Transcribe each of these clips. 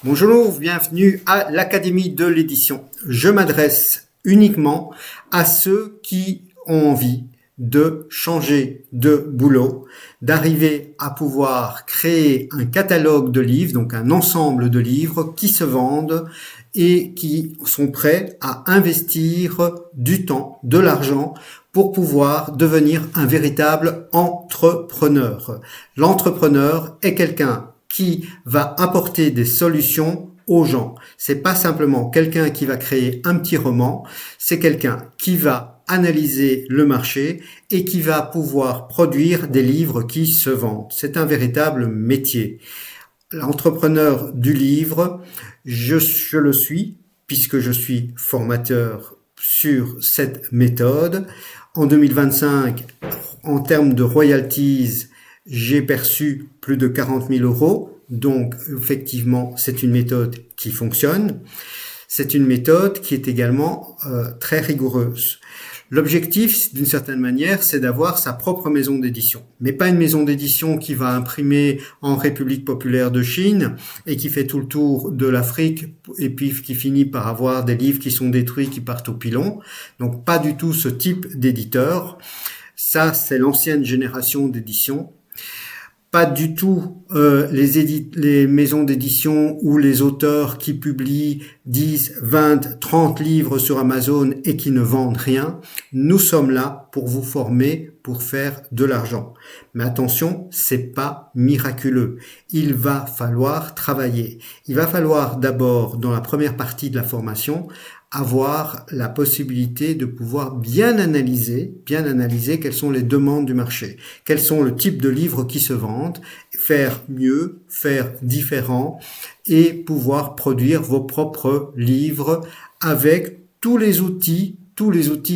Bonjour, bienvenue à l'Académie de l'édition. Je m'adresse uniquement à ceux qui ont envie de changer de boulot, d'arriver à pouvoir créer un catalogue de livres, donc un ensemble de livres qui se vendent et qui sont prêts à investir du temps, de l'argent pour pouvoir devenir un véritable entrepreneur. L'entrepreneur est quelqu'un qui va apporter des solutions aux gens. C'est pas simplement quelqu'un qui va créer un petit roman, c'est quelqu'un qui va analyser le marché et qui va pouvoir produire des livres qui se vendent. C'est un véritable métier. L'entrepreneur du livre, je le suis puisque je suis formateur sur cette méthode. En 2025, en termes de royalties, j'ai perçu plus de 40 000 euros. Donc, effectivement, c'est une méthode qui fonctionne. C'est une méthode qui est également très rigoureuse. L'objectif, d'une certaine manière, c'est d'avoir sa propre maison d'édition. Mais pas une maison d'édition qui va imprimer en République populaire de Chine et qui fait tout le tour de l'Afrique et puis qui finit par avoir des livres qui sont détruits, qui partent au pilon. Donc, pas du tout ce type d'éditeur. Ça, c'est l'ancienne génération d'édition. Pas du tout les maisons d'édition ou les auteurs qui publient 10, 20, 30 livres sur Amazon et qui ne vendent rien. Nous sommes là pour vous former, pour faire de l'argent. Mais attention, c'est pas miraculeux. Il va falloir travailler. Il va falloir d'abord, dans la première partie de la formation, avoir la possibilité de pouvoir bien analyser quelles sont les demandes du marché, quels sont le type de livres qui se vendent, faire mieux, faire différent et pouvoir produire vos propres livres avec tous les outils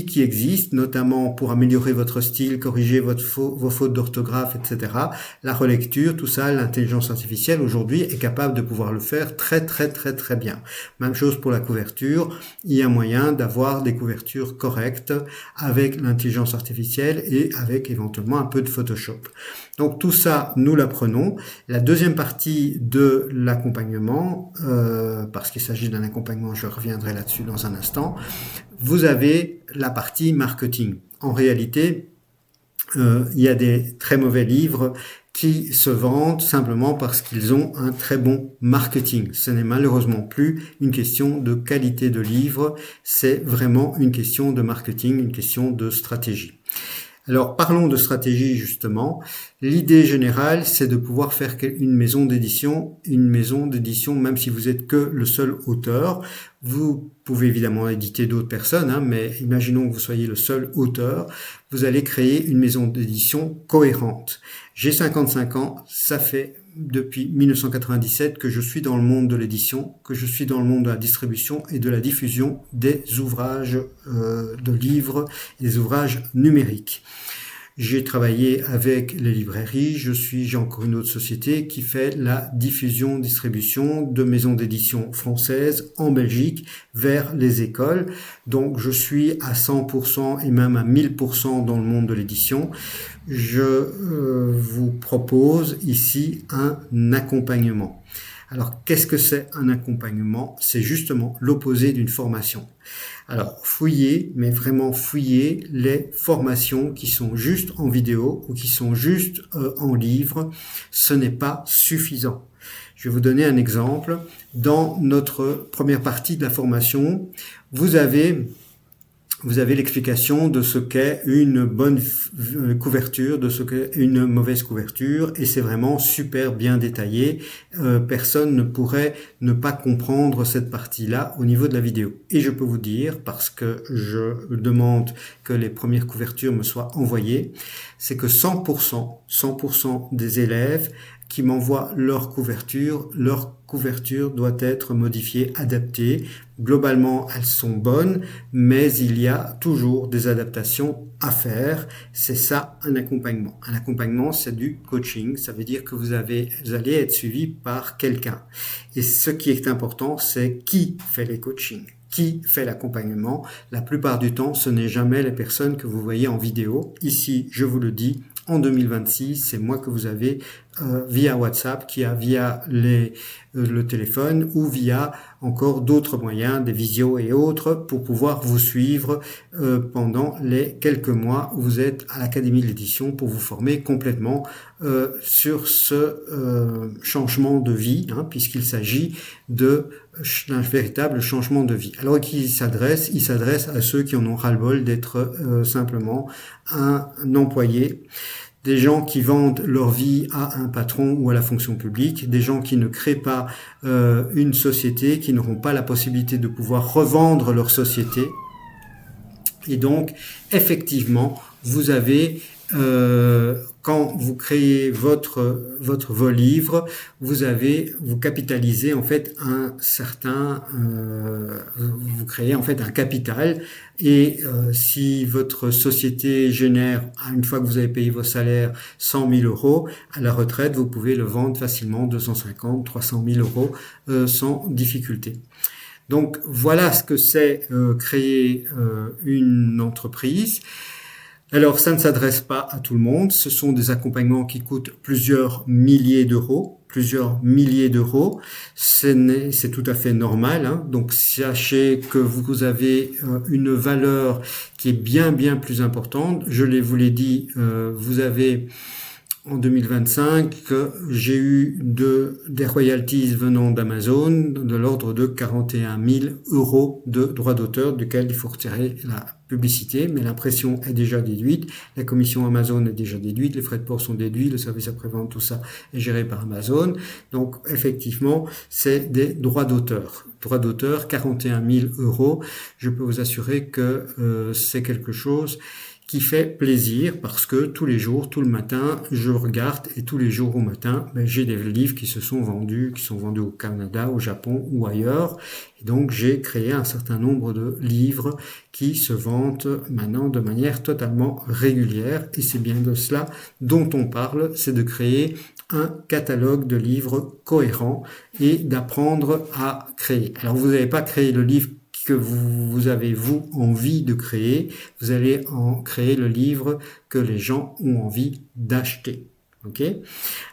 qui existent, notamment pour améliorer votre style, corriger vos fautes d'orthographe, etc. La relecture, tout ça, l'intelligence artificielle aujourd'hui est capable de pouvoir le faire très bien. Même chose pour la couverture, il y a moyen d'avoir des couvertures correctes avec l'intelligence artificielle et avec éventuellement un peu de Photoshop. Donc tout ça, nous l'apprenons. La deuxième partie de l'accompagnement, parce qu'il s'agit d'un accompagnement, je reviendrai là-dessus dans un instant, vous avez la partie marketing. En réalité, il y a des très mauvais livres qui se vendent simplement parce qu'ils ont un très bon marketing. Ce n'est malheureusement plus une question de qualité de livre, c'est vraiment une question de marketing, une question de stratégie. Alors parlons de stratégie justement. L'idée générale, c'est de pouvoir faire une maison d'édition, même si vous êtes que le seul auteur. Vous pouvez évidemment éditer d'autres personnes, mais imaginons que vous soyez le seul auteur. Vous allez créer une maison d'édition cohérente. J'ai 55 ans, ça fait depuis 1997 que je suis dans le monde de l'édition, que je suis dans le monde de la distribution et de la diffusion des ouvrages de livres et des ouvrages numériques. J'ai travaillé avec les librairies, j'ai encore une autre société qui fait la diffusion, distribution de maisons d'édition françaises en Belgique vers les écoles. Donc je suis à 100% et même à 1000% dans le monde de l'édition. Je vous propose ici un accompagnement. Alors, qu'est-ce que c'est un accompagnement? C'est justement l'opposé d'une formation. Alors, fouillez, mais vraiment fouillez les formations qui sont juste en vidéo ou qui sont juste en livre. Ce n'est pas suffisant. Je vais vous donner un exemple. Dans notre première partie de la formation, vous avez l'explication de ce qu'est une bonne couverture, de ce qu'est une mauvaise couverture, et c'est vraiment super bien détaillé. Personne ne pourrait ne pas comprendre cette partie-là au niveau de la vidéo. Et je peux vous dire, parce que je demande que les premières couvertures me soient envoyées, c'est que 100% des élèves qui m'envoient leur couverture doit être modifiée, adaptée. Globalement, elles sont bonnes, mais il y a toujours des adaptations à faire. C'est ça, un accompagnement. Un accompagnement, c'est du coaching. Ça veut dire que vous allez être suivi par quelqu'un. Et ce qui est important, c'est qui fait les coachings. Qui fait l'accompagnement? La plupart du temps, ce n'est jamais les personnes que vous voyez en vidéo. Ici, je vous le dis, en 2026, c'est moi que vous avez via WhatsApp, qu'il y a via le téléphone ou via encore d'autres moyens, des visios et autres, pour pouvoir vous suivre pendant les quelques mois où vous êtes à l'Académie de l'édition pour vous former complètement sur ce changement de vie, puisqu'il s'agit d'un véritable changement de vie. Alors il s'adresse à ceux qui en ont ras-le-bol d'être simplement un employé, des gens qui vendent leur vie à un patron ou à la fonction publique, des gens qui ne créent pas une société, qui n'auront pas la possibilité de pouvoir revendre leur société. Et donc, effectivement, vous avez, quand vous créez vos livres, vous capitalisez en fait vous créez en fait un capital. Et si votre société génère, une fois que vous avez payé vos salaires, 100 000 euros, à la retraite, vous pouvez le vendre facilement 250, 300 000 euros sans difficulté. Donc voilà ce que c'est créer une entreprise. Alors ça ne s'adresse pas à tout le monde, ce sont des accompagnements qui coûtent plusieurs milliers d'euros, c'est tout à fait normal, Donc sachez que vous avez une valeur qui est bien plus importante. Je vous l'ai dit, vous avez en 2025, j'ai eu des royalties venant d'Amazon de l'ordre de 41 000 euros de droits d'auteur, duquel il faut retirer la publicité, mais l'impression est déjà déduite, la commission Amazon est déjà déduite, les frais de port sont déduits, le service après-vente, tout ça est géré par Amazon. Donc effectivement, c'est des droits d'auteur. Droits d'auteur, 41 000 euros. Je peux vous assurer que c'est quelque chose qui fait plaisir parce que tous les jours, tout le matin, je regarde et tous les jours au matin, j'ai des livres qui sont vendus au Canada, au Japon ou ailleurs. Et donc, j'ai créé un certain nombre de livres qui se vendent maintenant de manière totalement régulière. Et c'est bien de cela dont on parle, c'est de créer un catalogue de livres cohérent et d'apprendre à créer. Alors, vous n'avez pas créé le livre que vous avez, envie de créer, vous allez en créer le livre que les gens ont envie d'acheter. Ok ?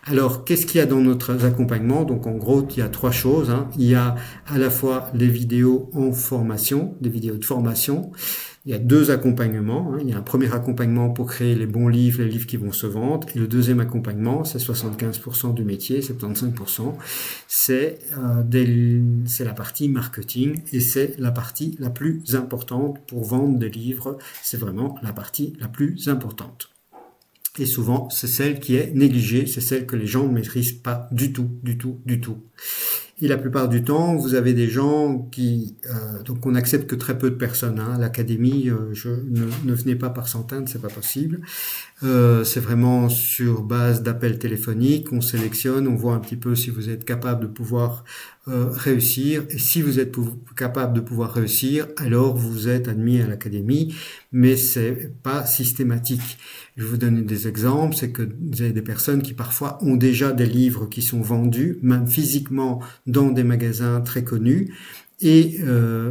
Alors, qu'est-ce qu'il y a dans notre accompagnement ? Donc, en gros, il y a 3 choses. Il y a à la fois les vidéos en formation, des vidéos de formation. Il y a 2 accompagnements. Il y a un premier accompagnement pour créer les bons livres, les livres qui vont se vendre. Et le deuxième accompagnement, c'est 75% du métier, 75%. C'est la partie marketing et c'est la partie la plus importante pour vendre des livres. C'est vraiment la partie la plus importante. Et souvent, c'est celle qui est négligée, c'est celle que les gens ne maîtrisent pas du tout. Et la plupart du temps, vous avez des gens qui... donc on n'accepte que très peu de personnes. À l'académie, ne venez pas par centaines, c'est pas possible. C'est vraiment sur base d'appels téléphoniques, on sélectionne, on voit un petit peu si vous êtes capable de pouvoir réussir. Et si vous êtes capable de pouvoir réussir, alors vous êtes admis à l'académie, mais c'est pas systématique. Je vais vous donner des exemples, c'est que vous avez des personnes qui parfois ont déjà des livres qui sont vendus, même physiquement, dans des magasins très connus. Et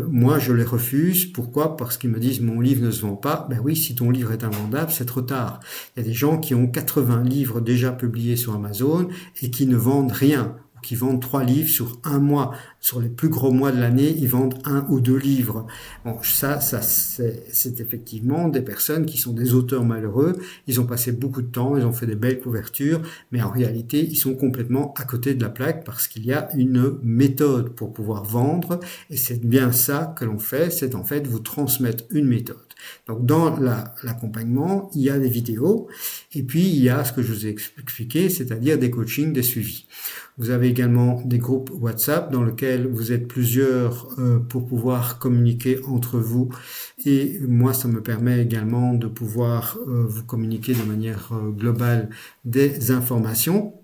moi, je les refuse. Pourquoi ? Parce qu'ils me disent « mon livre ne se vend pas ». Ben oui, si ton livre est invendable, c'est trop tard. Il y a des gens qui ont 80 livres déjà publiés sur Amazon et qui ne vendent rien, ou qui vendent 3 livres sur un mois. Sur les plus gros mois de l'année, ils vendent 1 ou 2 livres. Bon, ça c'est effectivement des personnes qui sont des auteurs malheureux. Ils ont passé beaucoup de temps, ils ont fait des belles couvertures, mais en réalité, ils sont complètement à côté de la plaque parce qu'il y a une méthode pour pouvoir vendre. Et c'est bien ça que l'on fait, c'est en fait vous transmettre une méthode. Donc dans l'accompagnement, il y a des vidéos et puis il y a ce que je vous ai expliqué, c'est-à-dire des coachings, des suivis. Vous avez également des groupes WhatsApp dans lesquels vous êtes plusieurs pour pouvoir communiquer entre vous. Et moi, ça me permet également de pouvoir vous communiquer de manière globale des informations.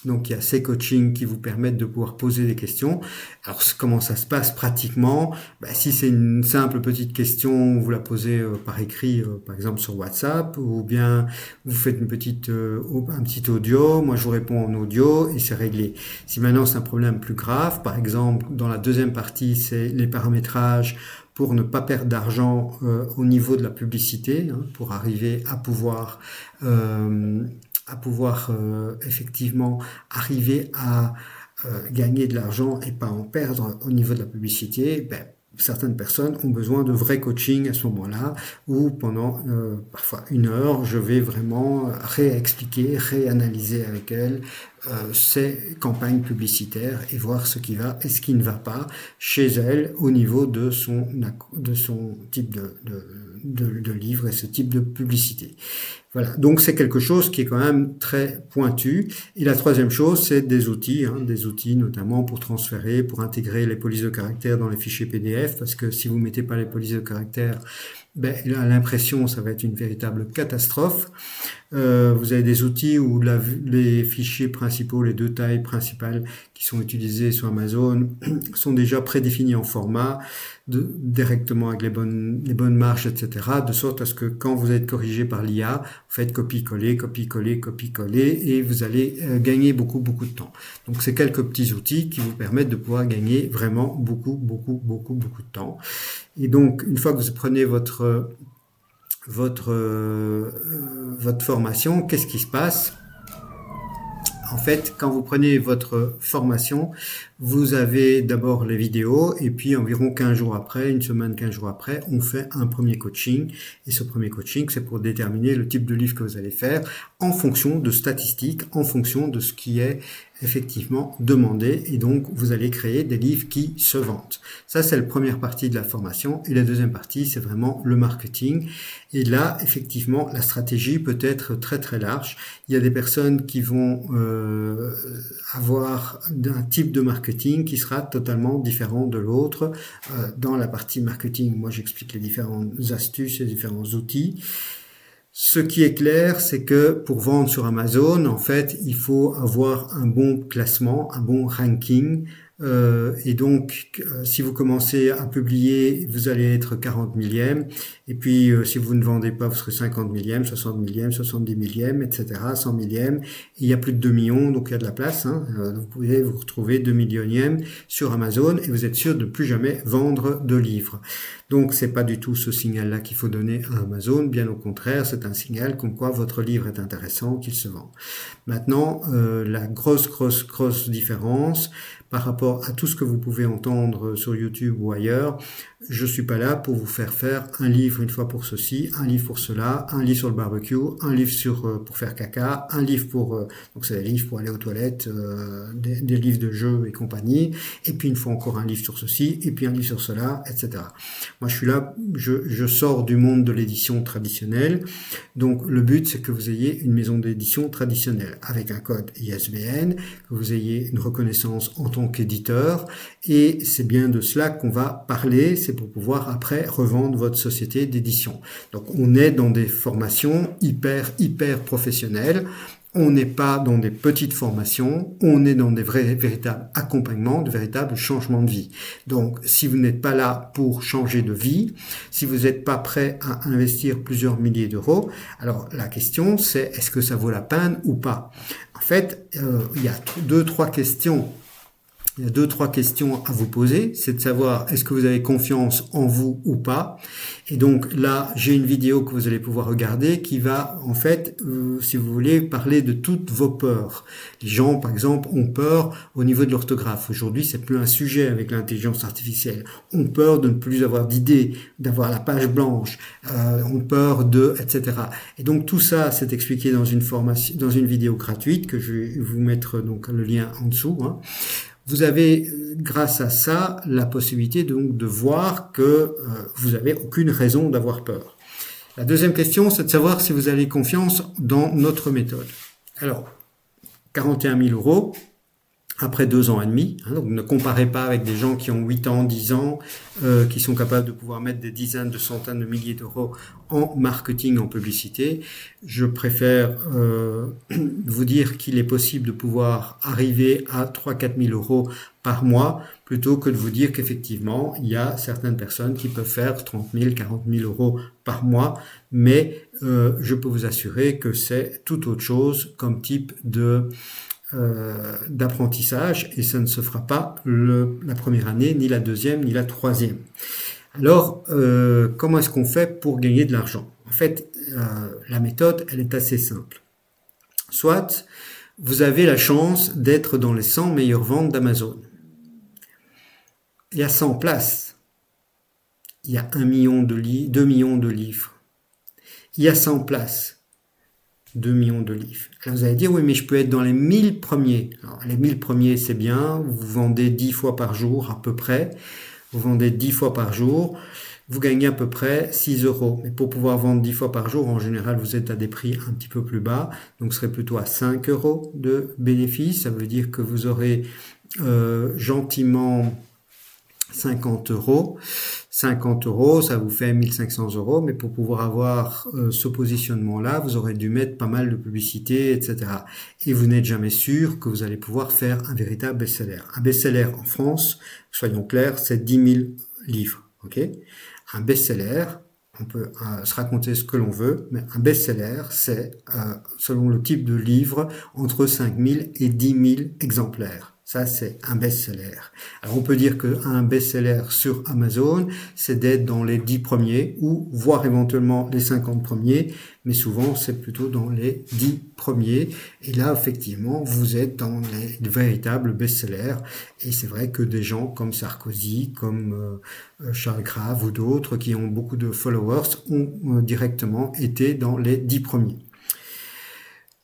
Donc, il y a ces coachings qui vous permettent de pouvoir poser des questions. Alors, comment ça se passe pratiquement ? Si c'est une simple petite question, vous la posez par écrit, par exemple sur WhatsApp, ou bien vous faites un petit audio, moi je vous réponds en audio et c'est réglé. Si maintenant c'est un problème plus grave, par exemple, dans la deuxième partie, c'est les paramétrages pour ne pas perdre d'argent au niveau de la publicité, pour arriver à pouvoir à pouvoir effectivement arriver à gagner de l'argent et pas en perdre au niveau de la publicité, ben, certaines personnes ont besoin de vrai coaching à ce moment-là, où pendant parfois 1 heure, je vais vraiment réexpliquer, réanalyser avec elles ces campagnes publicitaires et voir ce qui va et ce qui ne va pas chez elle au niveau de son type de livre et ce type de publicité. Voilà, donc c'est quelque chose qui est quand même très pointu. Et la troisième chose, c'est des outils notamment pour transférer, pour intégrer les polices de caractère dans les fichiers PDF, parce que si vous mettez pas les polices de caractère, ben, à l'impression, ça va être une véritable catastrophe. Vous avez des outils où les fichiers principaux, les 2 tailles principales qui sont utilisées sur Amazon sont déjà prédéfinis en format, directement avec les bonnes marges, etc. De sorte à ce que quand vous êtes corrigé par l'IA, vous faites copier-coller, copier-coller, copier-coller et vous allez gagner beaucoup de temps. Donc c'est quelques petits outils qui vous permettent de pouvoir gagner vraiment beaucoup de temps. Et donc une fois que vous prenez votre formation, qu'est-ce qui se passe? En fait, quand vous prenez votre formation, vous avez d'abord les vidéos et puis environ 15 jours après, une semaine, 15 jours après, on fait un premier coaching. Et ce premier coaching, c'est pour déterminer le type de livre que vous allez faire en fonction de statistiques, en fonction de ce qui est effectivement demandé. Et donc, vous allez créer des livres qui se vendent. Ça, c'est la première partie de la formation. Et la deuxième partie, c'est vraiment le marketing. Et là, effectivement, la stratégie peut être très large. Il y a des personnes qui vont avoir un type de marketing qui sera totalement différent de l'autre. Dans la partie marketing, moi, j'explique les différentes astuces et les différents outils. Ce qui est clair, c'est que pour vendre sur Amazon, en fait, il faut avoir un bon classement, un bon ranking. Et donc, si vous commencez à publier, vous allez être 40 millième. Et puis, si vous ne vendez pas, vous serez 50 millième, 60 millième, 70 millième, etc., 100 millième. Il y a plus de 2 millions, donc il y a de la place. Vous pouvez vous retrouver 2 millionième sur Amazon et vous êtes sûr de ne plus jamais vendre de livres. Donc, c'est pas du tout ce signal-là qu'il faut donner à Amazon. Bien au contraire, c'est un signal comme quoi votre livre est intéressant, qu'il se vend. Maintenant, la grosse différence par rapport à tout ce que vous pouvez entendre sur YouTube ou ailleurs, je suis pas là pour vous faire un livre une fois pour ceci, un livre pour cela, un livre sur le barbecue, un livre pour faire caca, un livre donc c'est des livres pour aller aux toilettes, des livres de jeux et compagnie, et puis une fois encore un livre sur ceci, et puis un livre sur cela, etc. Moi je suis là, je sors du monde de l'édition traditionnelle, donc le but c'est que vous ayez une maison d'édition traditionnelle avec un code ISBN, que vous ayez une reconnaissance en tant qu'éditeur, et c'est bien de cela qu'on va parler, c'est pour pouvoir après revendre votre société d'édition. Donc on est dans des formations hyper professionnelles. On n'est pas dans des petites formations, on est dans des véritables accompagnements, de véritables changements de vie. Donc, si vous n'êtes pas là pour changer de vie, si vous n'êtes pas prêt à investir plusieurs milliers d'euros, alors la question c'est est-ce que ça vaut la peine ou pas? En fait, il y a deux, trois questions à vous poser, c'est de savoir est-ce que vous avez confiance en vous ou pas. Et donc là, j'ai une vidéo que vous allez pouvoir regarder qui va en fait, si vous voulez, parler de toutes vos peurs. Les gens, par exemple, ont peur au niveau de l'orthographe. Aujourd'hui, c'est plus un sujet avec l'intelligence artificielle. Ont peur de ne plus avoir d'idées, d'avoir la page blanche, ont peur etc. Et donc tout ça, c'est expliqué dans une formation, dans une vidéo gratuite que je vais vous mettre donc le lien en dessous. Vous avez, grâce à ça, la possibilité donc de voir que vous n'avez aucune raison d'avoir peur. La deuxième question, c'est de savoir si vous avez confiance dans notre méthode. Alors, 41 000 euros après 2 ans et demi. Donc ne comparez pas avec des gens qui ont 8 ans, 10 ans, qui sont capables de pouvoir mettre des dizaines, de centaines de milliers d'euros en marketing, en publicité. Je préfère vous dire qu'il est possible de pouvoir arriver à 3-4 000 euros par mois, plutôt que de vous dire qu'effectivement, il y a certaines personnes qui peuvent faire 30 000, 40 000 euros par mois, mais je peux vous assurer que c'est tout autre chose comme type d'apprentissage, et ça ne se fera pas la première année, ni la deuxième, ni la troisième. Alors, comment est-ce qu'on fait pour gagner de l'argent? En fait, la méthode, elle est assez simple. soit vous avez la chance d'être dans les 100 meilleures ventes d'Amazon. Il y a 100 places. Il y a 1 million de 2 millions de livres. Il y a 100 places. 2 millions de livres. Alors vous allez dire, oui, mais je peux être dans les 1000 premiers. Alors, les 1000 premiers, c'est bien. Vous vendez 10 fois par jour à peu près. Vous vendez 10 fois par jour. Vous gagnez à peu près 6 euros. Mais pour pouvoir vendre 10 fois par jour, en général, vous êtes à des prix un petit peu plus bas. Donc, ce serait plutôt à 5 euros de bénéfice. Ça veut dire que vous aurez gentiment 50 euros. 50 euros, ça vous fait 1500 euros. Mais pour pouvoir avoir ce positionnement-là, vous aurez dû mettre pas mal de publicité, etc. Et vous n'êtes jamais sûr que vous allez pouvoir faire un véritable best-seller. Un best-seller en France, soyons clairs, c'est 10 000 livres. Okay, un best-seller, on peut se raconter ce que l'on veut, mais un best-seller, c'est, selon le type de livre, entre 5 000 et 10 000 exemplaires. Ça, c'est un best-seller. Alors, on peut dire qu'un best-seller sur Amazon, c'est d'être dans les 10 premiers ou voire éventuellement les 50 premiers, mais souvent, c'est plutôt dans les 10 premiers. Et là, effectivement, vous êtes dans les véritables best-sellers. Et c'est vrai que des gens comme Sarkozy, comme Charles Grave ou d'autres qui ont beaucoup de followers ont directement été dans les 10 premiers.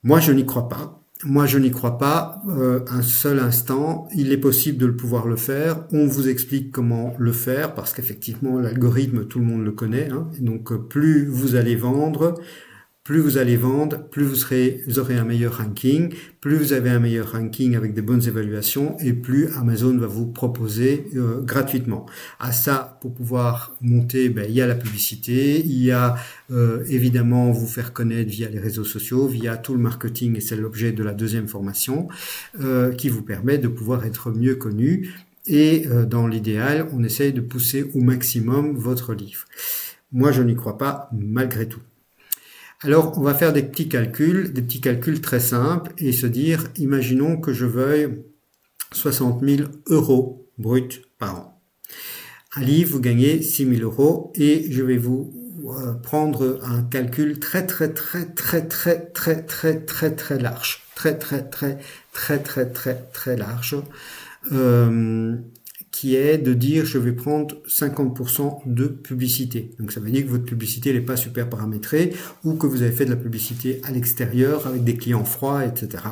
Moi, je n'y crois pas. Moi, je n'y crois pas un seul instant. Il est possible de le pouvoir le faire. On vous explique comment le faire parce qu'effectivement, l'algorithme, tout le monde le connaît. Hein. Donc, plus vous allez vendre, plus vous vous aurez un meilleur ranking. Plus vous avez un meilleur ranking avec des bonnes évaluations et plus Amazon va vous proposer gratuitement. À ça, pour pouvoir monter, il y a la publicité, il y a évidemment vous faire connaître via les réseaux sociaux, via tout le marketing, et c'est l'objet de la deuxième formation, qui vous permet de pouvoir être mieux connu. Et dans l'idéal, on essaye de pousser au maximum votre livre. Moi, je n'y crois pas, malgré tout. Alors, on va faire des petits calculs très simples et se dire, imaginons que je veuille 60 000 euros bruts par an. Un livre, vous gagnez 6 000 euros et je vais vous prendre un calcul très large. Très large. Qui est de dire je vais prendre 50% de publicité. Donc ça veut dire que votre publicité n'est pas super paramétrée ou que vous avez fait de la publicité à l'extérieur avec des clients froids, etc.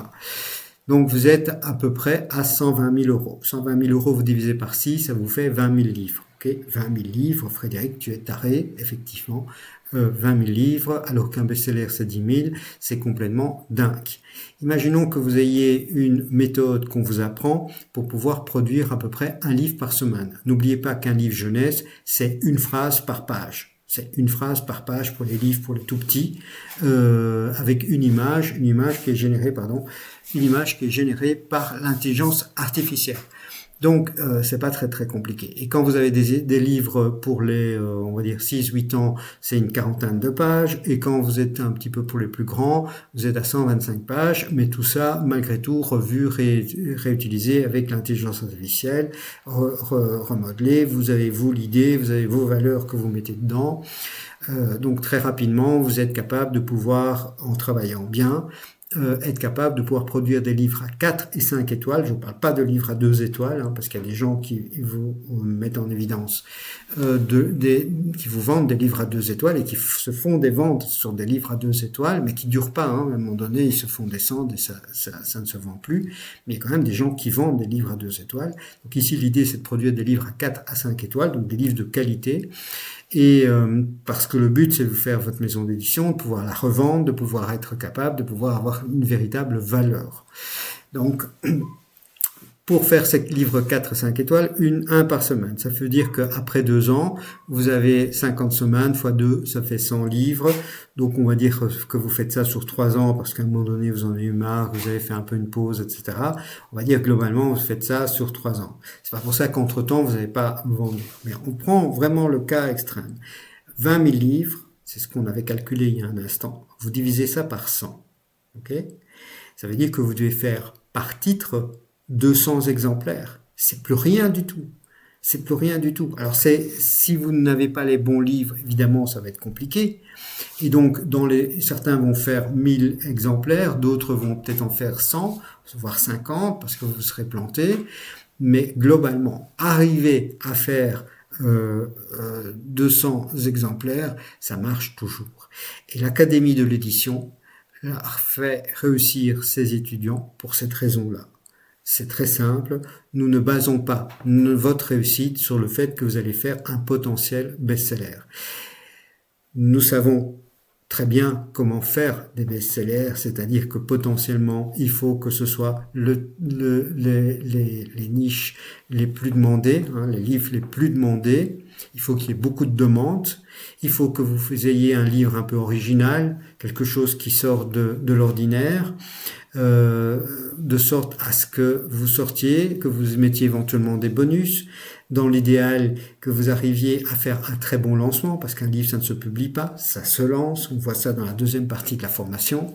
Donc vous êtes à peu près à 120 000 euros. 120 000 euros vous divisez par 6, ça vous fait 20 000 livres. Okay, 20 000 livres, Frédéric, tu es taré, effectivement. 20 000 livres, alors qu'un best-seller c'est 10 000, c'est complètement dingue. Imaginons que vous ayez une méthode qu'on vous apprend pour pouvoir produire à peu près un livre par semaine. N'oubliez pas qu'un livre jeunesse, c'est une phrase par page. C'est une phrase par page pour les livres pour les tout petits, avec une image qui est générée par l'intelligence artificielle. Donc, c'est pas très compliqué. Et quand vous avez des livres pour les, on va dire 6-8 ans, c'est une quarantaine de pages. Et quand vous êtes un petit peu pour les plus grands, vous êtes à 125 pages. Mais tout ça, malgré tout, revu, réutilisé avec l'intelligence artificielle, remodelé. Vous avez l'idée, vous avez vos valeurs que vous mettez dedans. Donc, très rapidement, vous êtes capable de pouvoir, en travaillant bien, être capable de pouvoir produire des livres à 4 et 5 étoiles. Je ne parle pas de livres à 2 étoiles, hein, parce qu'il y a des gens qui vous mettent en évidence, qui vous vendent des livres à 2 étoiles et qui se font des ventes sur des livres à 2 étoiles, mais qui ne durent pas. Hein. À un moment donné, ils se font descendre et ça ne se vend plus. Mais il y a quand même des gens qui vendent des livres à 2 étoiles. Donc ici, l'idée, c'est de produire des livres à 4 à 5 étoiles, donc des livres de qualité. Et parce que le but, c'est de vous faire votre maison d'édition, de pouvoir la revendre, de pouvoir être capable, de pouvoir avoir une véritable valeur. Donc, pour faire ces livres 4 et 5 étoiles, un par semaine. Ça veut dire qu'après 2 ans, vous avez 50 semaines fois 2, ça fait 100 livres. Donc, on va dire que vous faites ça sur 3 ans parce qu'à un moment donné, vous en avez eu marre, vous avez fait un peu une pause, etc. On va dire globalement, vous faites ça sur 3 ans. C'est pas pour ça qu'entre-temps, vous n'avez pas vendu. Mais on prend vraiment le cas extrême. 20 000 livres, c'est ce qu'on avait calculé il y a un instant. Vous divisez ça par 100. Okay ? Ça veut dire que vous devez faire par titre 200 exemplaires. C'est plus rien du tout. c'est plus rien du tout. Alors si vous n'avez pas les bons livres, évidemment, ça va être compliqué. Et donc, certains vont faire 1000 exemplaires, d'autres vont peut-être en faire 100, voire 50, parce que vous serez planté. Mais globalement, arriver à faire 200 exemplaires, ça marche toujours. Et l'Académie de l'édition fait réussir ses étudiants pour cette raison-là. C'est très simple, nous ne basons pas votre réussite sur le fait que vous allez faire un potentiel best-seller. Nous savons très bien comment faire des best-sellers, c'est-à-dire que potentiellement, il faut que ce soit les niches les plus demandées, les livres les plus demandés. Il faut qu'il y ait beaucoup de demandes. Il faut que vous ayez un livre un peu original, quelque chose qui sort de l'ordinaire, de sorte à ce que vous sortiez, que vous mettiez éventuellement des bonus. Dans l'idéal, que vous arriviez à faire un très bon lancement, parce qu'un livre, ça ne se publie pas, ça se lance. On voit ça dans la deuxième partie de la formation.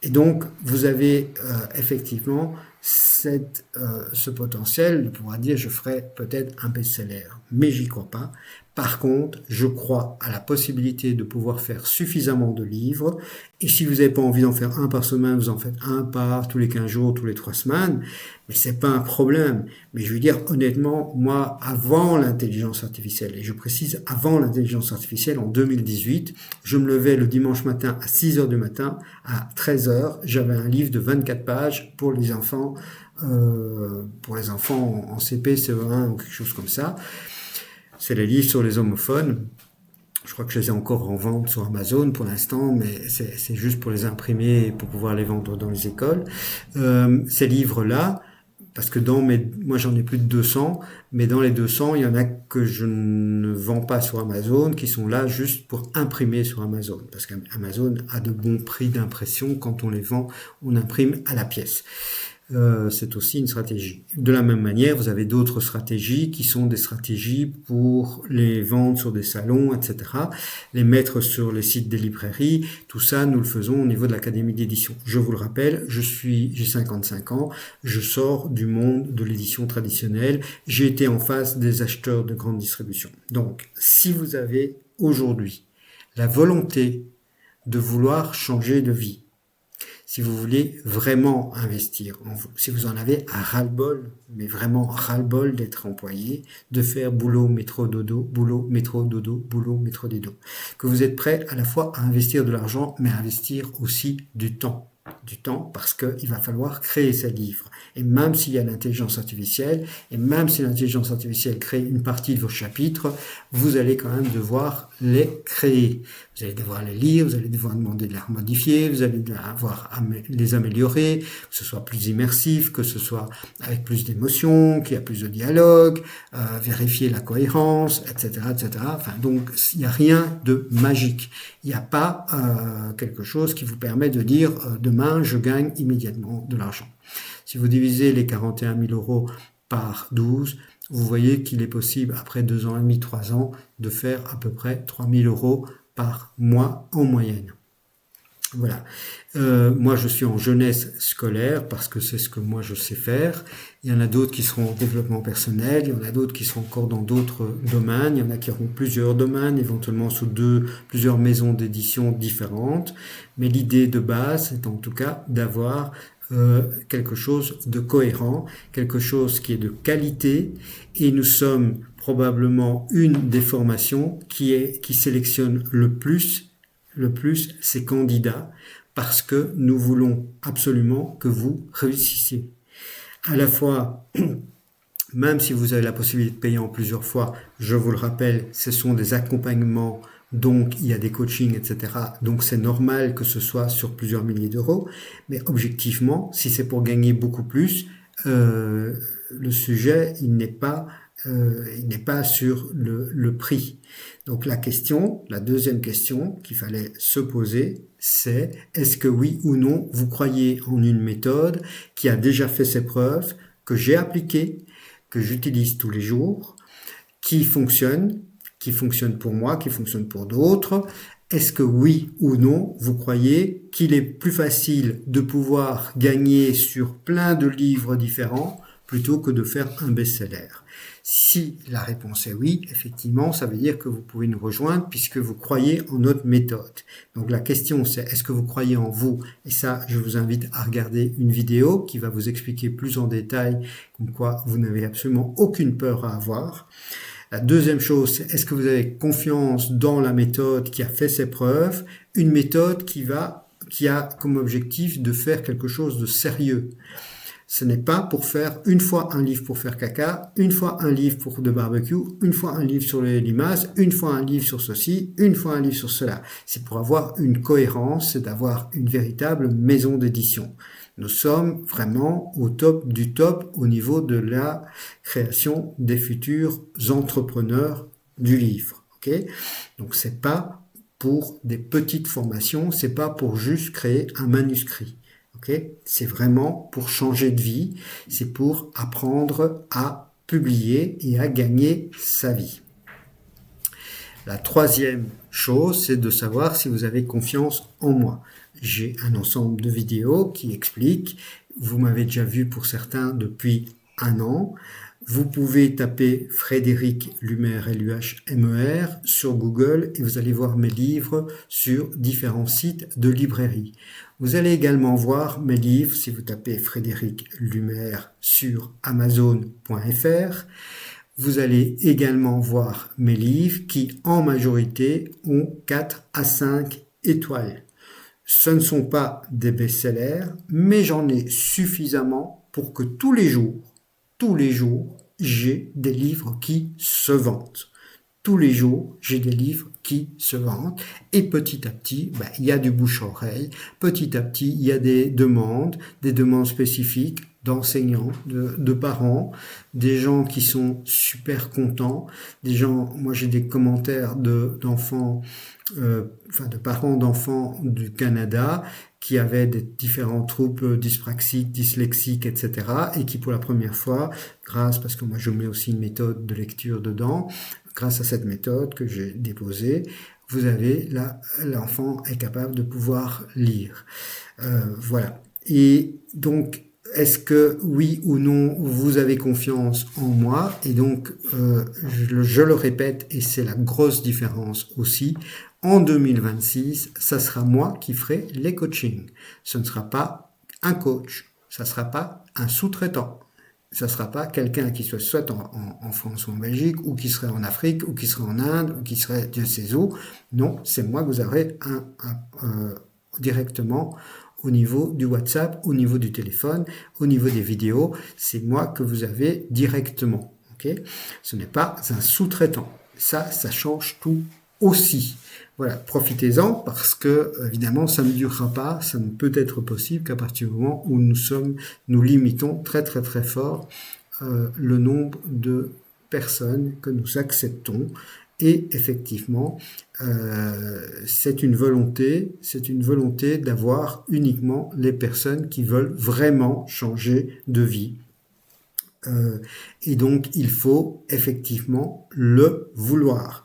Et donc, vous avez effectivement ce potentiel de pouvoir dire je ferai peut-être un best-seller, mais j'y crois pas. Par contre, je crois à la possibilité de pouvoir faire suffisamment de livres, et si vous n'avez pas envie d'en faire un par semaine, vous en faites un par tous les 15 jours, tous les 3 semaines, mais c'est pas un problème. Mais je veux dire, honnêtement, moi, avant l'intelligence artificielle, et je précise avant l'intelligence artificielle, en 2018, je me levais le dimanche matin à 6 heures du matin, à 13 heures, j'avais un livre de 24 pages pour les enfants en CP, CE1 ou quelque chose comme ça. C'est les livres sur les homophones. Je crois que je les ai encore en vente sur Amazon pour l'instant, mais c'est juste pour les imprimer et pour pouvoir les vendre dans les écoles. Ces livres-là, parce que moi j'en ai plus de 200, mais dans les 200, il y en a que je ne vends pas sur Amazon, qui sont là juste pour imprimer sur Amazon. Parce qu'Amazon a de bons prix d'impression. Quand on les vend, on imprime à la pièce. C'est aussi une stratégie. De la même manière, vous avez d'autres stratégies qui sont des stratégies pour les vendre sur des salons, etc. Les mettre sur les sites des librairies. Tout ça, nous le faisons au niveau de l'Académie d'édition. Je vous le rappelle, j'ai 55 ans, je sors du monde de l'édition traditionnelle. J'ai été en face des acheteurs de grande distribution. Donc, si vous avez aujourd'hui la volonté de vouloir changer de vie, si vous voulez vraiment investir en vous, si vous en avez à ras-le-bol, mais vraiment ras-le-bol d'être employé, de faire boulot, métro, dodo, boulot, métro, dodo, boulot, métro, dodo, que vous êtes prêt à la fois à investir de l'argent, mais à investir aussi du temps parce qu'il va falloir créer ces livres. Et même s'il y a l'intelligence artificielle, et même si l'intelligence artificielle crée une partie de vos chapitres, vous allez quand même devoir les créer. Vous allez devoir les lire, vous allez devoir demander de les modifier, vous allez devoir les améliorer, que ce soit plus immersif, que ce soit avec plus d'émotion, qu'il y a plus de dialogue, vérifier la cohérence, etc., etc. Enfin, donc, il n'y a rien de magique. Il n'y a pas quelque chose qui vous permet de dire demain, je gagne immédiatement de l'argent. Si vous divisez les 41 000 euros par 12, vous voyez qu'il est possible, après 2 ans et demi, 3 ans, de faire à peu près 3 000 euros par mois en moyenne. Voilà. Moi, je suis en jeunesse scolaire parce que c'est ce que moi je sais faire. Il y en a d'autres qui seront en développement personnel, il y en a d'autres qui seront encore dans d'autres domaines, il y en a qui auront plusieurs domaines, éventuellement sous plusieurs maisons d'édition différentes. Mais l'idée de base, c'est en tout cas d'avoir quelque chose de cohérent, quelque chose qui est de qualité, et nous sommes probablement une des formations qui sélectionne le plus ces candidats, parce que nous voulons absolument que vous réussissiez. À la fois, même si vous avez la possibilité de payer en plusieurs fois, je vous le rappelle, ce sont des accompagnements, donc il y a des coachings, etc. Donc c'est normal que ce soit sur plusieurs milliers d'euros, mais objectivement, si c'est pour gagner beaucoup plus, le sujet, il n'est pas sur le prix. Donc la deuxième question qu'il fallait se poser, c'est est-ce que oui ou non vous croyez en une méthode qui a déjà fait ses preuves, que j'ai appliquée, que j'utilise tous les jours, qui fonctionne pour moi, qui fonctionne pour d'autres. Est-ce que oui ou non, vous croyez qu'il est plus facile de pouvoir gagner sur plein de livres différents plutôt que de faire un best-seller? Si la réponse est oui, effectivement, ça veut dire que vous pouvez nous rejoindre puisque vous croyez en notre méthode. Donc la question c'est, est-ce que vous croyez en vous? Et ça, je vous invite à regarder une vidéo qui va vous expliquer plus en détail comme quoi vous n'avez absolument aucune peur à avoir. La deuxième chose, c'est est-ce que vous avez confiance dans la méthode qui a fait ses preuves? Une méthode qui a comme objectif de faire quelque chose de sérieux. Ce n'est pas pour faire une fois un livre pour faire caca, une fois un livre pour de barbecue, une fois un livre sur les limaces, une fois un livre sur ceci, une fois un livre sur cela. C'est pour avoir une cohérence, c'est d'avoir une véritable maison d'édition. Nous sommes vraiment au top du top au niveau de la création des futurs entrepreneurs du livre. Okay? Donc c'est pas pour des petites formations, c'est pas pour juste créer un manuscrit. Okay? C'est vraiment pour changer de vie, c'est pour apprendre à publier et à gagner sa vie. La troisième chose, c'est de savoir si vous avez confiance en moi. J'ai un ensemble de vidéos qui expliquent, vous m'avez déjà vu pour certains depuis 1 an, vous pouvez taper Frédéric Lumer, L-U-H-M-E-R, sur Google et vous allez voir mes livres sur différents sites de librairie. Vous allez également voir mes livres si vous tapez Frédéric Lumer sur Amazon.fr. Vous allez également voir mes livres qui, en majorité, ont 4 à 5 étoiles. Ce ne sont pas des best-sellers, mais j'en ai suffisamment pour que tous les jours, j'ai des livres qui se vendent. Tous les jours, j'ai des livres qui se vendent. Et petit à petit, il y a du bouche-oreille. Petit à petit, il y a des demandes spécifiques d'enseignants, de parents, des gens qui sont super contents, des gens, moi j'ai des commentaires d'enfants, de parents d'enfants du Canada qui avaient des différents troubles dyspraxiques, dyslexiques, etc. et qui pour la première fois, parce que moi je mets aussi une méthode de lecture dedans, grâce à cette méthode que j'ai déposée, vous avez là, l'enfant est capable de pouvoir lire. Voilà. Et donc, est-ce que oui ou non vous avez confiance en moi? Et donc je le répète, et c'est la grosse différence aussi, en 2026 ça sera moi qui ferai les coachings. Ce ne sera pas un coach, ça ne sera pas un sous-traitant, ça ne sera pas quelqu'un qui soit en France ou en Belgique, ou qui serait en Afrique, ou qui serait en Inde, ou qui serait Dieu sait où. Non, c'est moi que vous aurez directement au niveau du WhatsApp, au niveau du téléphone, au niveau des vidéos, c'est moi que vous avez directement. Okay? Ce n'est pas un sous-traitant. Ça change tout aussi. Voilà, profitez-en parce que évidemment ça ne durera pas, ça ne peut être possible qu'à partir du moment où nous limitons très très très fort le nombre de personnes que nous acceptons. Et effectivement, c'est une volonté d'avoir uniquement les personnes qui veulent vraiment changer de vie. Et donc, il faut effectivement le vouloir.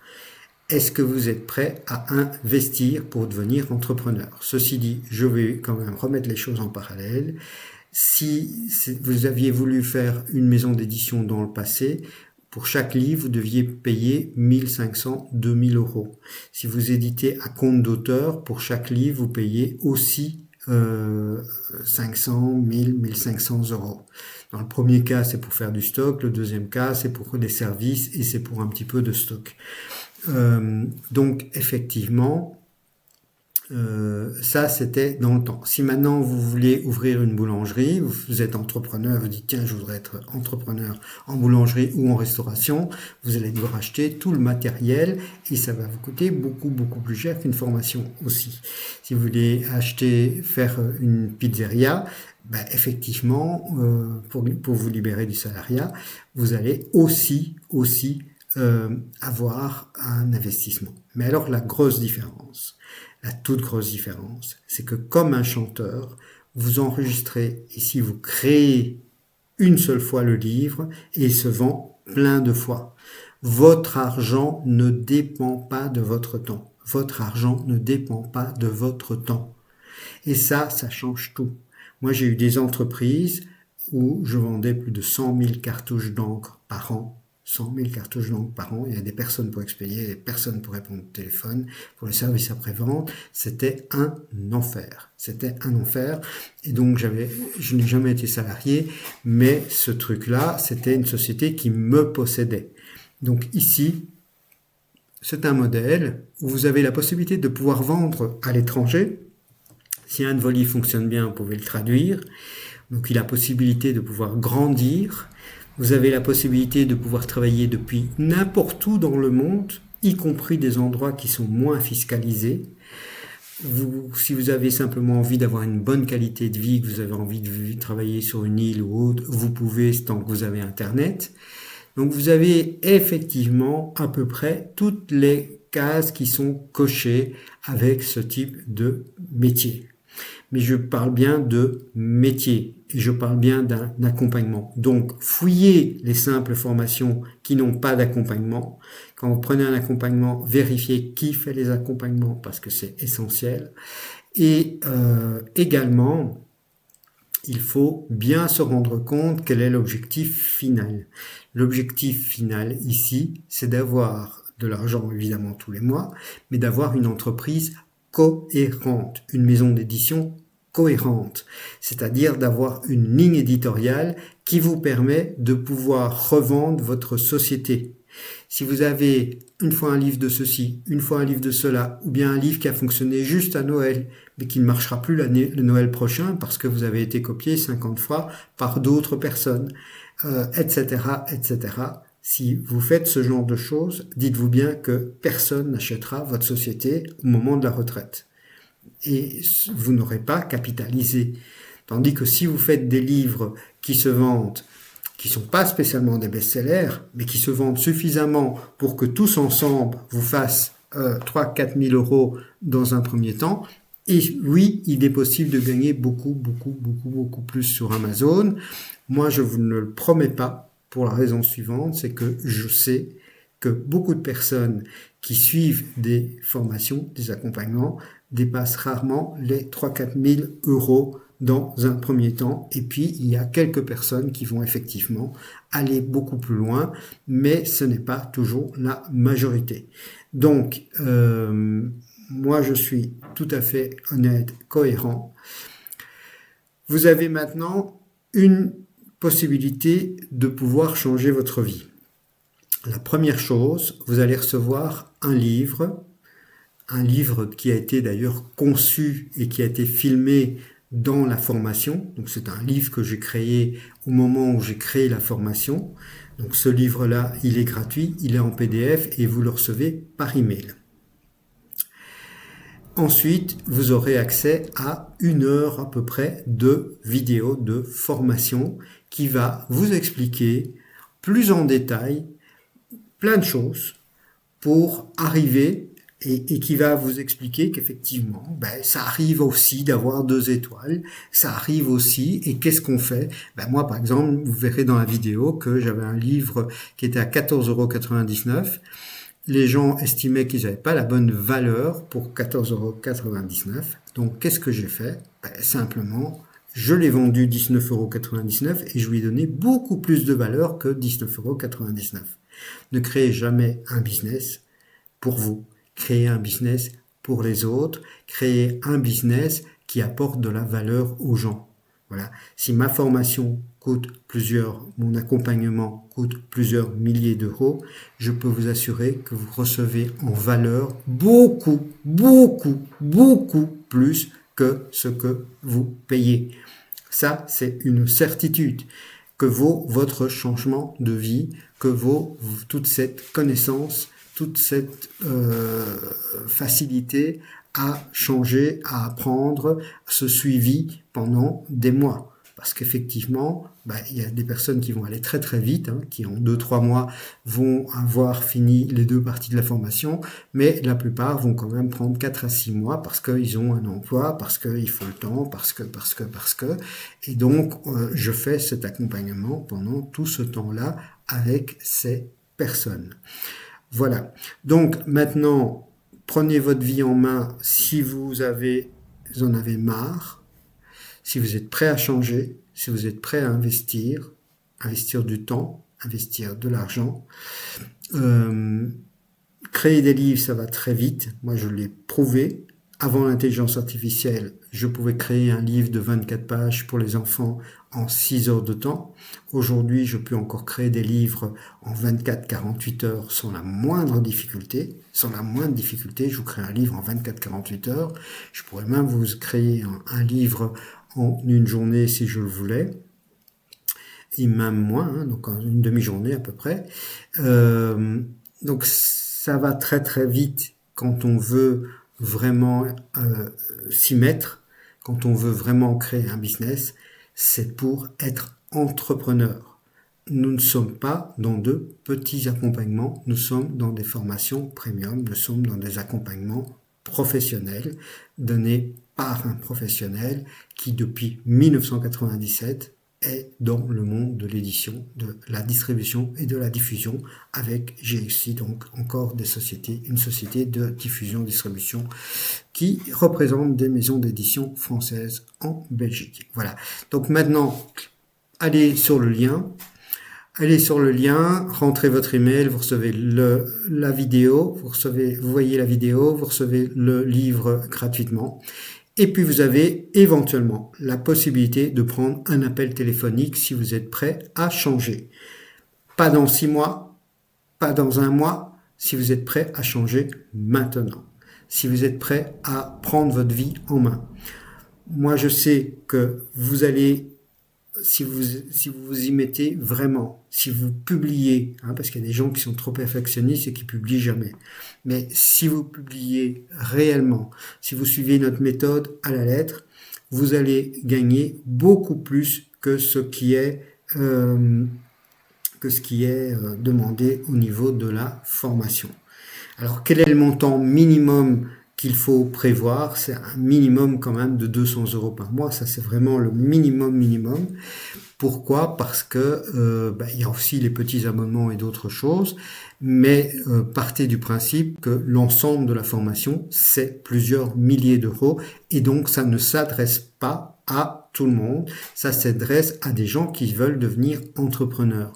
Est-ce que vous êtes prêt à investir pour devenir entrepreneur? Ceci dit, je vais quand même remettre les choses en parallèle. Si vous aviez voulu faire une maison d'édition dans le passé, pour chaque livre, vous deviez payer 1500, 2000 euros. Si vous éditez à compte d'auteur, pour chaque livre, vous payez aussi 500, 1000, 1500 euros. Dans le premier cas, c'est pour faire du stock. Le deuxième cas, c'est pour des services et c'est pour un petit peu de stock. Donc, effectivement, ça c'était dans le temps. Si maintenant vous voulez ouvrir une boulangerie, vous êtes entrepreneur, vous dites tiens je voudrais être entrepreneur en boulangerie ou en restauration, vous allez devoir acheter tout le matériel et ça va vous coûter beaucoup plus cher qu'une formation aussi. Si vous voulez faire une pizzeria, effectivement pour vous libérer du salariat, vous allez aussi avoir un investissement. Mais alors la toute grosse différence, c'est que comme un chanteur, vous enregistrez et si vous créez une seule fois le livre et il se vend plein de fois. Votre argent ne dépend pas de votre temps. Votre argent ne dépend pas de votre temps. Et ça change tout. Moi, j'ai eu des entreprises où je vendais plus de 100 000 cartouches d'encre par an. 100 000 cartouches d'encre par an. Il y a des personnes pour expédier, des personnes pour répondre au téléphone, pour le service après-vente. C'était un enfer. C'était un enfer. Et donc, je n'ai jamais été salarié, mais ce truc-là, c'était une société qui me possédait. Donc ici, c'est un modèle où vous avez la possibilité de pouvoir vendre à l'étranger. Si un de vos livres fonctionne bien, vous pouvez le traduire. Donc il a la possibilité de pouvoir grandir. Vous avez la possibilité de pouvoir travailler depuis n'importe où dans le monde, y compris des endroits qui sont moins fiscalisés. Si vous avez simplement envie d'avoir une bonne qualité de vie, que vous avez envie de travailler sur une île ou autre, vous pouvez tant que vous avez Internet. Donc vous avez effectivement à peu près toutes les cases qui sont cochées avec ce type de métier. Mais je parle bien de métier et je parle bien d'un accompagnement. Donc fouillez les simples formations qui n'ont pas d'accompagnement. Quand vous prenez un accompagnement, vérifiez qui fait les accompagnements parce que c'est essentiel. Et également, il faut bien se rendre compte quel est l'objectif final. L'objectif final ici, c'est d'avoir de l'argent évidemment tous les mois, mais d'avoir une entreprise cohérente, une maison d'édition cohérente, c'est-à-dire d'avoir une ligne éditoriale qui vous permet de pouvoir revendre votre société. Si vous avez une fois un livre de ceci, une fois un livre de cela, ou bien un livre qui a fonctionné juste à Noël, mais qui ne marchera plus le Noël prochain parce que vous avez été copié 50 fois par d'autres personnes, etc., etc. Si vous faites ce genre de choses, dites-vous bien que personne n'achètera votre société au moment de la retraite. Et vous n'aurez pas capitalisé. Tandis que si vous faites des livres qui se vendent, qui sont pas spécialement des best-sellers, mais qui se vendent suffisamment pour que tous ensemble vous fassent 3-4 000 euros dans un premier temps, et oui, il est possible de gagner beaucoup plus sur Amazon. Moi, je vous ne le promets pas pour la raison suivante, c'est que je sais que beaucoup de personnes qui suivent des formations, des accompagnements, dépassent rarement les 3-4 000 euros dans un premier temps. Et puis, il y a quelques personnes qui vont effectivement aller beaucoup plus loin, mais ce n'est pas toujours la majorité. Donc, moi, je suis tout à fait honnête, cohérent. Vous avez maintenant une possibilité de pouvoir changer votre vie. La première chose, vous allez recevoir un livre qui a été d'ailleurs conçu et qui a été filmé dans la formation. Donc c'est un livre que j'ai créé au moment où j'ai créé la formation. Donc ce livre-là, il est gratuit, il est en PDF et vous le recevez par email. Ensuite, vous aurez accès à 1 heure à peu près de vidéo de formation qui va vous expliquer plus en détail plein de choses pour arriver et qui va vous expliquer qu'effectivement, ça arrive aussi d'avoir 2 étoiles, ça arrive aussi, et qu'est-ce qu'on fait? Moi, par exemple, vous verrez dans la vidéo que j'avais un livre qui était à 14,99 €. Les gens estimaient qu'ils n'avaient pas la bonne valeur pour 14,99 €. Donc, qu'est-ce que j'ai fait? Simplement, je l'ai vendu 19,99 € et je lui ai donné beaucoup plus de valeur que 19,99 €. Ne créez jamais un business pour vous. Créez un business pour les autres. Créez un business qui apporte de la valeur aux gens. Voilà. Si ma formation mon accompagnement coûte plusieurs milliers d'euros, je peux vous assurer que vous recevez en valeur beaucoup plus que ce que vous payez. Ça, c'est une certitude que vaut votre changement de vie, que vaut toute cette connaissance, toute cette facilité à changer, à apprendre, ce suivi pendant des mois. Parce qu'effectivement, il y a des personnes qui vont aller très très vite, qui en 2-3 mois vont avoir fini les 2 parties de la formation, mais la plupart vont quand même prendre 4 à 6 mois parce qu'ils ont un emploi, parce qu'il faut le temps, parce que. Et donc, je fais cet accompagnement pendant tout ce temps-là avec ces personnes. Voilà. Donc, maintenant, prenez votre vie en main si vous en avez marre. Si vous êtes prêt à changer, si vous êtes prêt à investir du temps, investir de l'argent. Créer des livres, ça va très vite. Moi, je l'ai prouvé. Avant l'intelligence artificielle, je pouvais créer un livre de 24 pages pour les enfants en 6 heures de temps. Aujourd'hui, je peux encore créer des livres en 24-48 heures sans la moindre difficulté. Sans la moindre difficulté, je vous crée un livre en 24-48 heures. Je pourrais même vous créer un livre en une journée si je le voulais. Et même moins, hein, donc en une demi-journée à peu près. Donc ça va très très vite quand on veut vraiment s'y mettre, quand on veut vraiment créer un business, c'est pour être entrepreneur. Nous ne sommes pas dans de petits accompagnements, nous sommes dans des formations premium, nous sommes dans des accompagnements professionnels donnés par un professionnel qui depuis 1997 est dans le monde de l'édition, de la distribution et de la diffusion avec GXI, donc encore des sociétés, une société de diffusion-distribution qui représente des maisons d'édition françaises en Belgique. Voilà. Donc maintenant, allez sur le lien, rentrez votre email, vous recevez la vidéo, vous voyez la vidéo, vous recevez le livre gratuitement. Et puis vous avez éventuellement la possibilité de prendre un appel téléphonique si vous êtes prêt à changer. Pas dans 6 mois, pas dans 1 mois, si vous êtes prêt à changer maintenant. Si vous êtes prêt à prendre votre vie en main. Moi je sais que vous allez, si vous vous y mettez vraiment, si vous publiez, parce qu'il y a des gens qui sont trop perfectionnistes et qui publient jamais. Mais si vous publiez réellement, si vous suivez notre méthode à la lettre, vous allez gagner beaucoup plus que ce qui est demandé au niveau de la formation. Alors quel est le montant minimum qu'il faut prévoir? C'est un minimum quand même de 200 € par mois. Ça, c'est vraiment le minimum. Pourquoi? Parce que il y a aussi les petits abonnements et d'autres choses. Mais partez du principe que l'ensemble de la formation, c'est plusieurs milliers d'euros. Et donc, ça ne s'adresse pas à tout le monde. Ça s'adresse à des gens qui veulent devenir entrepreneurs.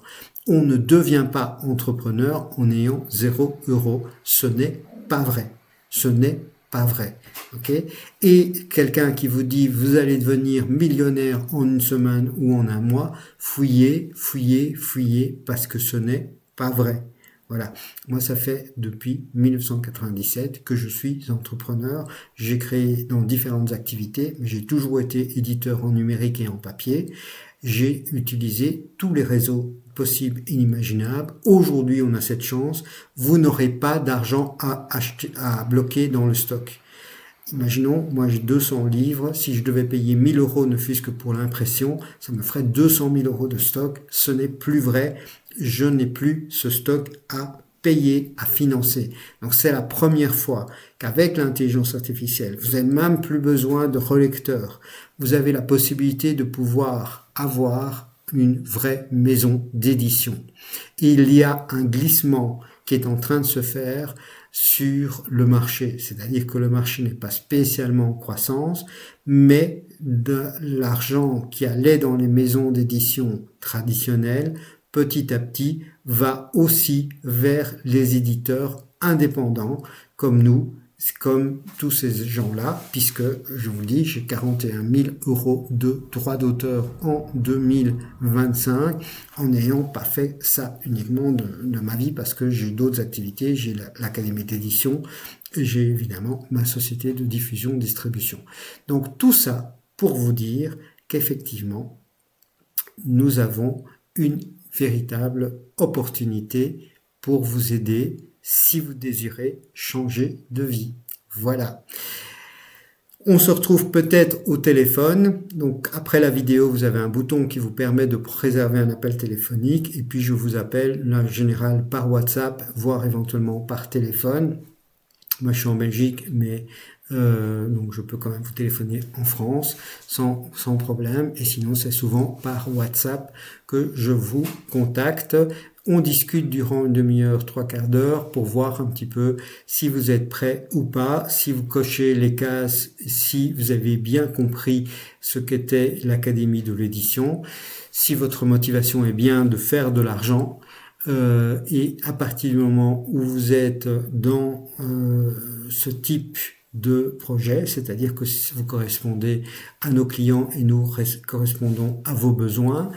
On ne devient pas entrepreneur en ayant 0 €. Ce n'est pas vrai. Ce n'est pas vrai. Okay? Et quelqu'un qui vous dit vous allez devenir millionnaire en une semaine ou en un mois, fouillez, parce que ce n'est pas vrai. Voilà. Moi, ça fait depuis 1997 que je suis entrepreneur. J'ai créé dans différentes activités, mais j'ai toujours été éditeur en numérique et en papier. J'ai utilisé tous les réseaux possibles et inimaginables. Aujourd'hui, on a cette chance. Vous n'aurez pas d'argent à bloquer dans le stock. Imaginons, moi j'ai 200 livres. Si je devais payer 1 000 € ne fût-ce que pour l'impression, ça me ferait 200 000 € de stock. Ce n'est plus vrai. Je n'ai plus ce stock à payer, à financer. Donc c'est la première fois qu'avec l'intelligence artificielle, vous n'avez même plus besoin de relecteurs. Vous avez la possibilité de pouvoir avoir une vraie maison d'édition. Il y a un glissement qui est en train de se faire sur le marché, c'est-à-dire que le marché n'est pas spécialement en croissance, mais de l'argent qui allait dans les maisons d'édition traditionnelles, petit à petit, va aussi vers les éditeurs indépendants comme nous, comme tous ces gens-là, puisque, je vous le dis, j'ai 41 000 € de droits d'auteur en 2025, en n'ayant pas fait ça uniquement de ma vie, parce que j'ai d'autres activités, j'ai l'académie d'édition, et j'ai évidemment ma société de diffusion-distribution. Donc tout ça pour vous dire qu'effectivement, nous avons une véritable opportunité pour vous aider si vous désirez changer de vie. Voilà. On se retrouve peut-être au téléphone. Donc après la vidéo, vous avez un bouton qui vous permet de réserver un appel téléphonique. Et puis je vous appelle en général par WhatsApp, voire éventuellement par téléphone. Moi je suis en Belgique, mais donc je peux quand même vous téléphoner en France sans problème. Et sinon c'est souvent par WhatsApp que je vous contacte. On discute durant une demi-heure, 3/4 d'heure pour voir un petit peu si vous êtes prêt ou pas, si vous cochez les cases, si vous avez bien compris ce qu'était l'Académie de l'édition, si votre motivation est bien de faire de l'argent. Et à partir du moment où vous êtes dans ce type de projet, c'est-à-dire que vous correspondez à nos clients et nous correspondons à vos besoins,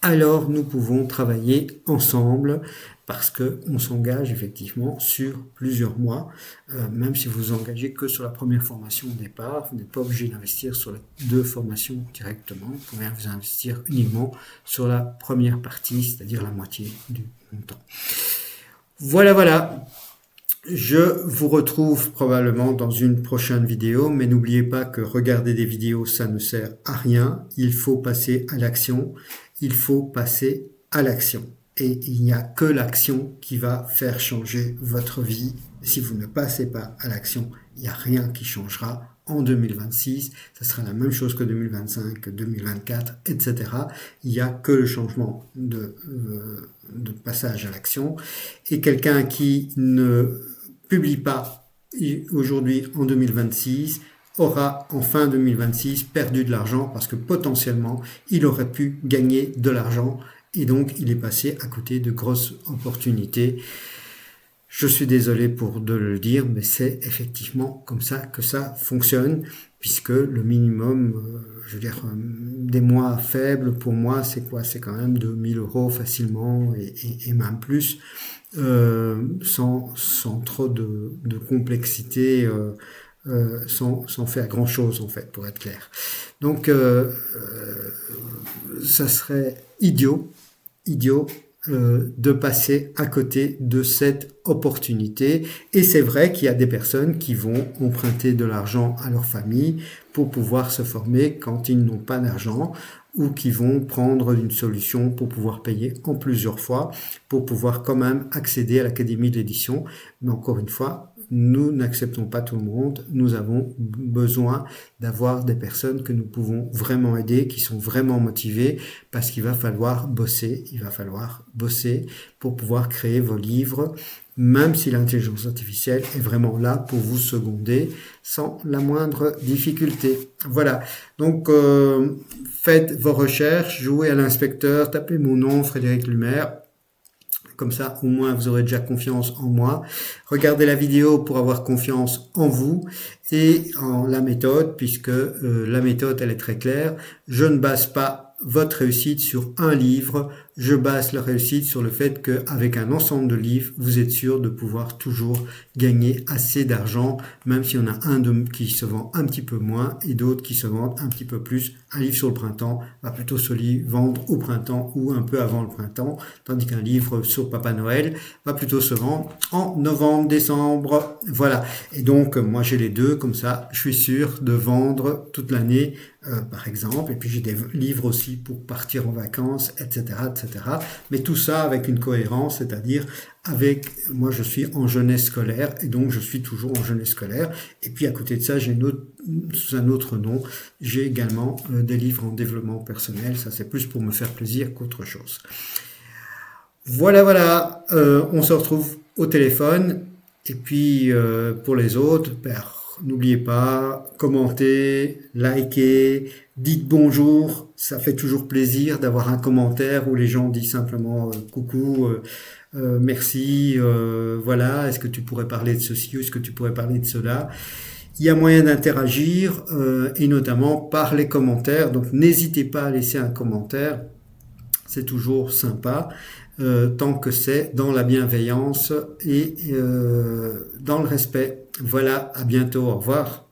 alors nous pouvons travailler ensemble parce que on s'engage effectivement sur plusieurs mois, même si vous vous engagez que sur la première formation au départ, vous n'êtes pas obligé d'investir sur les 2 formations directement, vous pouvez vous investir uniquement sur la première partie, c'est-à-dire la moitié du montant. Voilà. Je vous retrouve probablement dans une prochaine vidéo, mais n'oubliez pas que regarder des vidéos, ça ne sert à rien. Il faut passer à l'action. Il faut passer à l'action. Et il n'y a que l'action qui va faire changer votre vie. Si vous ne passez pas à l'action, il n'y a rien qui changera en 2026. Ça sera la même chose que 2025, que 2024, etc. Il n'y a que le changement de passage à l'action. Et quelqu'un qui ne publie pas aujourd'hui en 2026 aura en fin 2026 perdu de l'argent parce que potentiellement il aurait pu gagner de l'argent et donc il est passé à côté de grosses opportunités. Je suis désolé pour de le dire, mais c'est effectivement comme ça que ça fonctionne, puisque le minimum, des mois faibles, pour moi, c'est quoi? C'est quand même 2 000 € facilement, et même plus, sans trop de complexité, sans faire grand chose, en fait, pour être clair. Donc, ça serait idiot, de passer à côté de cette opportunité. Et c'est vrai qu'il y a des personnes qui vont emprunter de l'argent à leur famille pour pouvoir se former quand ils n'ont pas d'argent, ou qui vont prendre une solution pour pouvoir payer en plusieurs fois, pour pouvoir quand même accéder à l'Académie de l'édition. Mais encore une fois, nous n'acceptons pas tout le monde. Nous avons besoin d'avoir des personnes que nous pouvons vraiment aider, qui sont vraiment motivées, parce qu'il va falloir bosser. Il va falloir bosser pour pouvoir créer vos livres, même si l'intelligence artificielle est vraiment là pour vous seconder sans la moindre difficulté. Voilà. Donc, faites vos recherches, jouez à l'inspecteur, tapez mon nom, Frédéric Lumer. Comme ça, au moins, vous aurez déjà confiance en moi. Regardez la vidéo pour avoir confiance en vous et en la méthode, puisque la méthode, elle est très claire. Je ne base pas votre réussite sur un livre, je base la réussite sur le fait qu'avec un ensemble de livres, vous êtes sûr de pouvoir toujours gagner assez d'argent, même s'il y en a un qui se vend un petit peu moins et d'autres qui se vendent un petit peu plus. Un livre sur le printemps va plutôt se vendre au printemps ou un peu avant le printemps, tandis qu'un livre sur Papa Noël va plutôt se vendre en novembre, décembre. Voilà. Et donc, moi, j'ai les deux, comme ça, je suis sûr de vendre toute l'année, par exemple. Et puis, j'ai des livres aussi pour partir en vacances, etc., etc. Mais tout ça avec une cohérence, c'est-à-dire moi je suis en jeunesse scolaire et donc je suis toujours en jeunesse scolaire. Et puis à côté de ça, sous un autre nom, j'ai également des livres en développement personnel. Ça c'est plus pour me faire plaisir qu'autre chose. Voilà, on se retrouve au téléphone. Et puis pour les autres, n'oubliez pas, commentez, likez, dites bonjour. Ça fait toujours plaisir d'avoir un commentaire où les gens disent simplement coucou, merci, voilà, est-ce que tu pourrais parler de ceci ou est-ce que tu pourrais parler de cela? Il y a moyen d'interagir et notamment par les commentaires. Donc n'hésitez pas à laisser un commentaire, c'est toujours sympa. Tant que c'est dans la bienveillance et dans le respect. Voilà, à bientôt, au revoir.